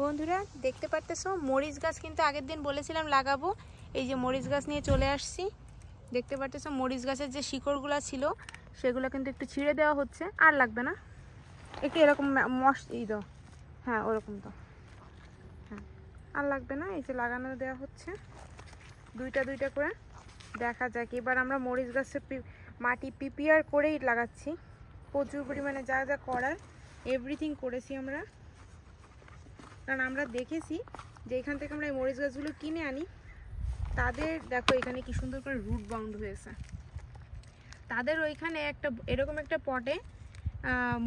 বন্ধুরা দেখতে পারতেছো মরিচ গাছ কিন্তু আগের দিন বলেছিলাম লাগাবো। এই যে মরিচ গাছ নিয়ে চলে আসছি। দেখতে পারতেছো মরিচ গাছের যে শিকড়গুলো ছিল সেগুলো কিন্তু একটু ছিঁড়ে দেওয়া হচ্ছে। আর লাগবে না, একটু এরকম দাও, হ্যাঁ ওরকম তো, হ্যাঁ আর লাগবে না। এই যে লাগানো দেওয়া হচ্ছে দুইটা দুইটা করে। দেখা যাক এবার আমরা মরিচ গাছের মাটি প্রিপেয়ার করেই লাগাচ্ছি। প্রচুর পরিমাণে যা যা করার এভরিথিং করেছি আমরা, কারণ আমরা দেখেছি যে এখান থেকে আমরা এই মরিচ গাছগুলো কিনে আনি, তাদের দেখো এখানে কি সুন্দর করে রুট বাউন্ড হয়েছে। তাদের ওইখানে একটা এরকম একটা পটে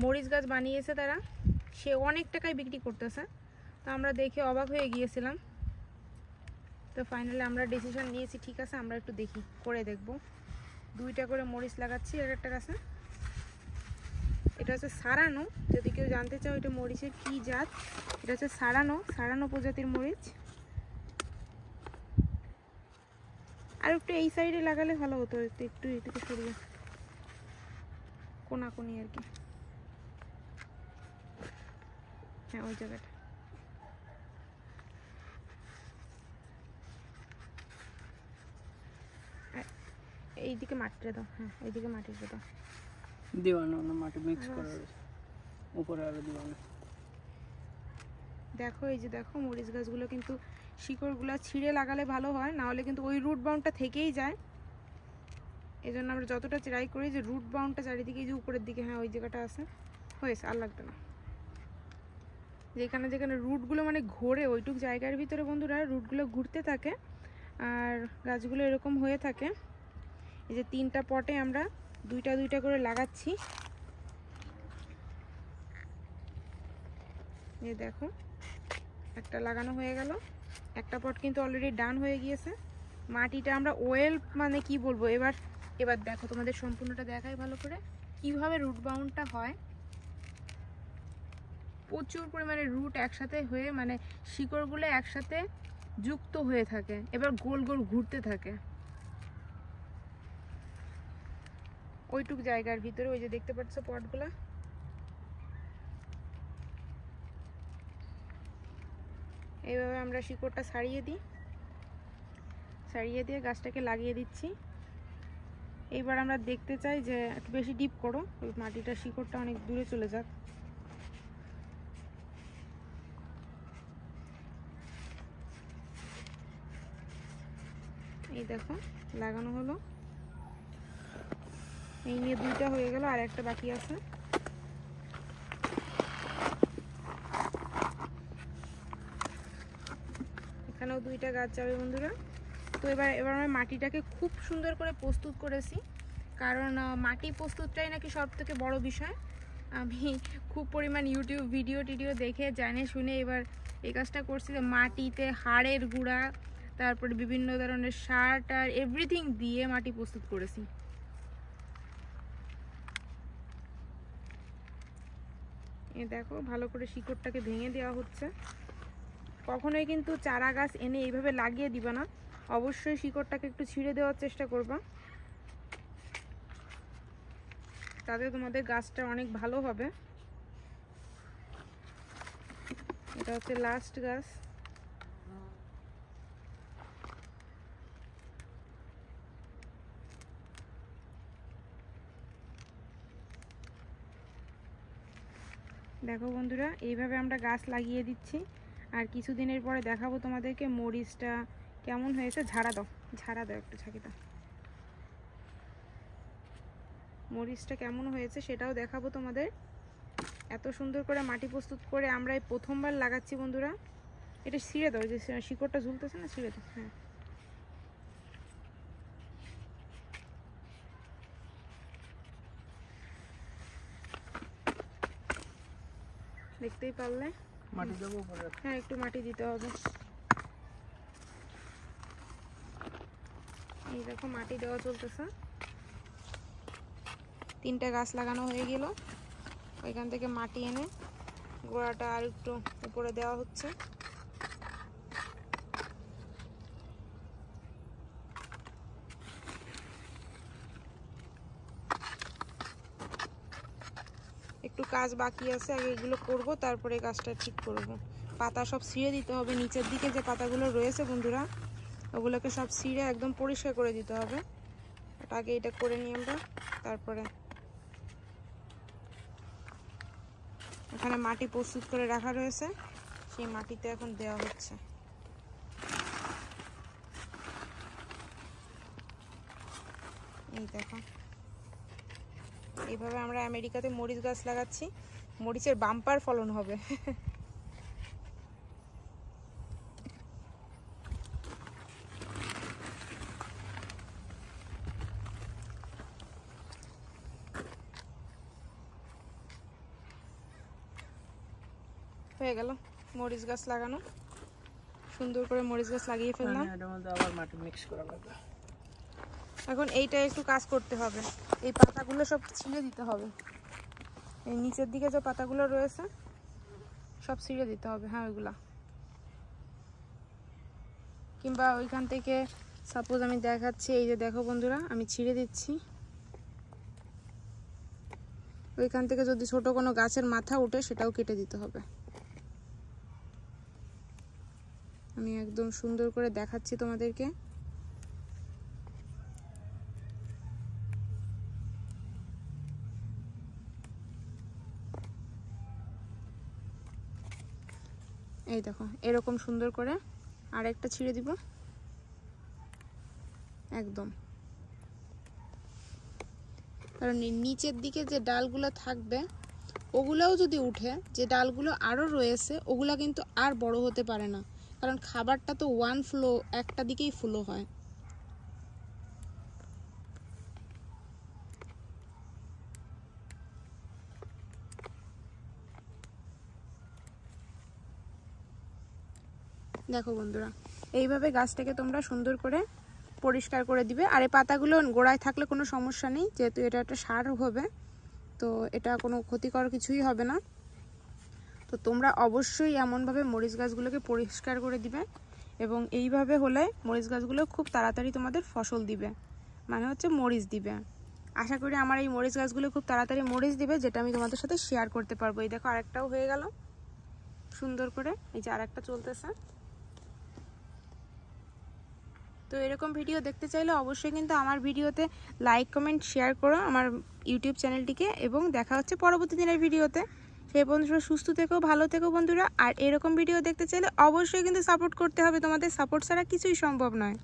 মরিচ গাছ বানিয়েছে তারা, সে অনেক টাকায় বিক্রি করতেছে। তো আমরা দেখে অবাক হয়ে গিয়েছিলাম। তো ফাইনালি আমরা ডিসিশন নিয়েছি ঠিক আছে আমরা একটু দেখি, করে দেখব। দুইটা করে মরিচ লাগাচ্ছি এক একটা গাছে। এটা হচ্ছে সারানো, যদি কেউ জানতে চাও এটা মরিচের কি জাত, এটা হচ্ছে সারানো প্রজাতির মরিচ। আর একটু এই সাইডে লাগালে ভালো হতো, একটু এদিকে সরিয়ে কোনাকুনি আর কি, হ্যাঁ ওই জায়গাটা। এইদিকে মাটিটা দাও, হ্যাঁ এইদিকে মাটিটা দাও, দিবানো না মাটি মিক্স করার উপরে আরো দিবানো। দেখো এই যে দেখো মরিচ গাছগুলো কিন্তু শিকড়গুলো ছিঁড়ে লাগালে ভালো হয়, না হলে কিন্তু ওই রুট বাউন্ডটা থেকেই যায়। এই জন্য আমরা যতটা ট্রাই করি যে রুট বাউন্ডটা চারিদিকে, যে উপরের দিকে, হ্যাঁ ওই জায়গাটা আছে, হয়েছে আর লাগবে না। যেখানে যেখানে রুটগুলো মানে ঘোরে ওইটুক জায়গার ভিতরে বন্ধুরা রুটগুলো ঘুরতে থাকে আর গাছগুলো এরকম হয়ে থাকে। এই যে তিনটা পটে আমরা দুইটা দুইটা করে লাগাচ্ছি। এই দেখো একটা লাগানো হয়ে গেল, একটা পট কিন্তু অলরেডি ডান হয়ে গিয়েছে। মাটিটা আমরা ওয়েল মানে কি বলবো, এবার দেখো তোমাদের সম্পূর্ণটা দেখাই ভালো করে কিভাবে রুট বাউন্ডটা হয়। প্রচুর পরিমাণে রুট একসাথে হয়ে মানে শিকড়গুলো একসাথে যুক্ত হয়ে থাকে, এবার গোল গোল ঘুরতে থাকে ওইটুক জায়গার ভিতরে। ওই যে দেখতে পাচ্ছ পটগুলো, এইভাবে আমরা শিকড়টা ছাড়িয়ে দিয়ে গাছটাকে লাগিয়ে দিচ্ছি। এইবার আমরা দেখতে চাই যে একটু বেশি ডিপ করো, ওই মাটিটা শিকড়টা অনেক দূরে চলে যাক। এই দেখো লাগানো হলো, এই নিয়ে দুইটা হয়ে গেল আর একটা বাকি আছে। এখানেও দুইটা গাছ যাবে বন্ধুরা। তো এবার আমি মাটিটাকে খুব সুন্দর করে প্রস্তুত করেছি, কারণ মাটি প্রস্তুতটাই নাকি সব থেকে বড় বিষয়। আমি খুব পরিমাণ ইউটিউব ভিডিও দেখে জানে শুনে এবার এই কাজটা করছি, যে মাটিতে হাড়ের গুঁড়া, তারপরে বিভিন্ন ধরনের সার টার এভরিথিং দিয়ে মাটি প্রস্তুত করেছি। এই দেখো ভালো করে শিকড়টাকে ভেঙে দেওয়া হচ্ছে। কখনোই কিন্তু চারা গাছ এনে এইভাবে লাগিয়ে দিবা না, অবশ্যই শিকড়টাকে একটু ছিঁড়ে দেওয়ার চেষ্টা করবা, তাতে তোমাদের গাছটা অনেক ভালো হবে। এটা হচ্ছে লাস্ট গাছ। দেখো বন্ধুরা এইভাবে আমরা গাছ লাগিয়ে দিচ্ছি, আর কিছুদিনের পরে দেখাবো তোমাদেরকে মরিচটা কেমন হয়েছে। ঝাড়া দাও একটু ঝাঁকি দাও, মরিচটা কেমন হয়েছে সেটাও দেখাবো তোমাদের। এত সুন্দর করে মাটি প্রস্তুত করে আমরা এই প্রথমবার লাগাচ্ছি বন্ধুরা। এটা ছিঁড়ে দাও, যে শিকড়টা ঝুলতেছে না, ছিঁড়ে দাও। হ্যাঁ দেখতেই পারলে মাটি দেবো উপরে, হ্যাঁ একটু মাটি দিতে হবে। এই দেখো মাটি দেওয়া চলতেছে, তিনটা গাছ লাগানো হয়ে গেল। ওইখান থেকে মাটি এনে গোড়াটা আর একটু উপরে দেওয়া হচ্ছে। একটু কাজ বাকি আছে, আগে এগুলো করব, তারপরে কাজটা ঠিক করব। পাতা সব ছিঁড়ে দিতে হবে, নিচের দিকে যে পাতাগুলো রয়েছে বন্ধুরা ওগুলোকে সব ছিঁড়ে একদম পরিষ্কার করে দিতে হবে। আগে এটা করে নিই আমরা, তারপরে এখানে মাটি প্রস্তুত করে রাখা রয়েছে, সেই মাটিতে এখন দেওয়া হচ্ছে। এই দেখো, এইভাবে আমরা আমেরিকাতে মরিচ গাছ লাগাচ্ছি, মরিচের বাম্পার ফলন হবে। হয়ে গেল মরিচ গাছ লাগানো, সুন্দর করে মরিচ গাছ লাগিয়ে ফেললাম। এটার মধ্যে আবার মাটি মিক্স করা লাগবে। এখন এইটা একটু কাজ করতে হবে, এই পাতাগুলো সব ছিঁড়ে দিতে হবে, এই নিচের দিকে যে পাতাগুলো রয়েছে সব ছিঁড়ে দিতে হবে। হ্যাঁ ওইগুলা, কিংবা ওইখান থেকে সাপোজ আমি দেখাচ্ছি, এই যে দেখো বন্ধুরা আমি ছিঁড়ে দিচ্ছি, ওইখান থেকে যদি ছোট কোনো গাছের মাথা উঠে সেটাও কেটে দিতে হবে। আমি একদম সুন্দর করে দেখাচ্ছি তোমাদেরকে। এই দেখো এরকম সুন্দর করে আরেকটা ছিঁড়ে দিব একদম, কারণ নিচের দিকে যে ডালগুলো থাকবে ওগুলাও যদি উঠে, যে ডালগুলো আরও রয়েছে ওগুলা কিন্তু আর বড় হতে পারে না, কারণ খাবারটা তো ওয়ান ফ্লো, একটা দিকেই ফ্লো হয়। দেখো বন্ধুরা এইভাবে গাছটাকে তোমরা সুন্দর করে পরিষ্কার করে দিবে। আর এই পাতাগুলো গোড়ায় থাকলে কোনো সমস্যা নেই, যেহেতু এটা একটা সার হবে, তো এটা কোনো ক্ষতিকর কিছুই হবে না। তো তোমরা অবশ্যই এমনভাবে মরিচ গাছগুলোকে পরিষ্কার করে দিবে, এবং এইভাবে হলে মরিচ গাছগুলো খুব তাড়াতাড়ি তোমাদের ফসল দিবে, মানে হচ্ছে মরিচ দিবে। আশা করি আমার এই মরিচ গাছগুলো খুব তাড়াতাড়ি মরিচ দিবে, যেটা আমি তোমাদের সাথে শেয়ার করতে পারবো। এই দেখো আরেকটাও হয়ে গেল সুন্দর করে, এই যে আরেকটা চলতেছে। তো এরকম ভিডিও দেখতে চাইলে অবশ্যই কিন্তু আমার ভিডিওতে লাইক কমেন্ট শেয়ার করো আমার ইউটিউব চ্যানেলটিকে, এবং দেখা হচ্ছে পরবর্তী দিনের ভিডিওতে। সেই বন্ধুরা সুস্থ থেকো, ভালো থেকো বন্ধুরা। আর এরকম ভিডিও দেখতে চাইলে অবশ্যই কিন্তু সাপোর্ট করতে হবে, তোমাদের সাপোর্ট ছাড়া কিছুই সম্ভব নয়।